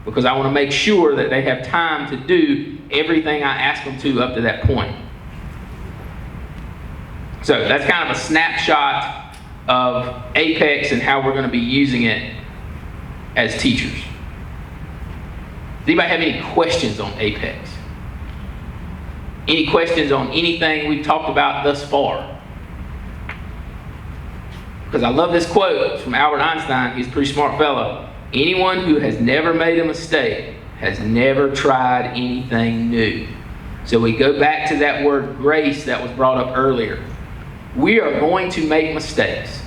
because I want to make sure that they have time to do everything I ask them to up to that point. So that's kind of a snapshot of Apex and how we're going to be using it as teachers. Does anybody have any questions on Apex? Any questions on anything we've talked about thus far? Because I love this quote. It's from Albert Einstein. He's a pretty smart fellow. Anyone who has never made a mistake has never tried anything new. So we go back to that word grace that was brought up earlier. We are going to make mistakes.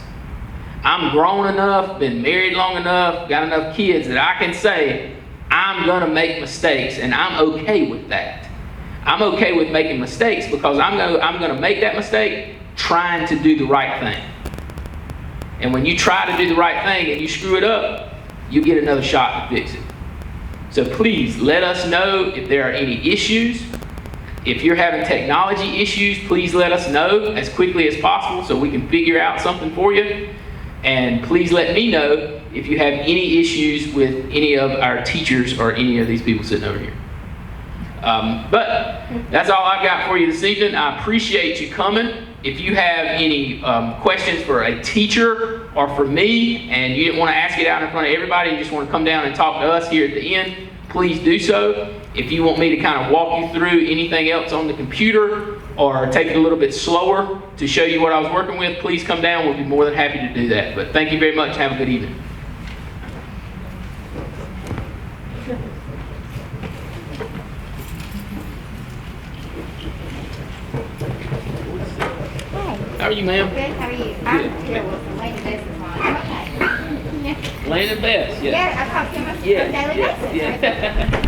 I'm grown enough, been married long enough, got enough kids that I can say I'm going to make mistakes, and I'm okay with that. I'm okay with making mistakes because I'm going to make that mistake trying to do the right thing. And when you try to do the right thing and you screw it up, you get another shot to fix it. So please let us know if there are any issues. If you're having technology issues, please let us know as quickly as possible so we can figure out something for you. And please let me know if you have any issues with any of our teachers or any of these people sitting over here. But that's all I've got for you this evening. I appreciate you coming. If you have any questions for a teacher or for me, and you didn't want to ask it out in front of everybody, you just want to come down and talk to us here at the end, please do so. If you want me to kind of walk you through anything else on the computer or take it a little bit slower to show you what I was working with, please come down. We'll be more than happy to do that. But thank you very much. Have a good evening. How are you, ma'am? Good, how are you? I'm here with Lady Bess is on. Okay. Landon Best, yes. Yeah, I talk to him on a daily basis. Yeah.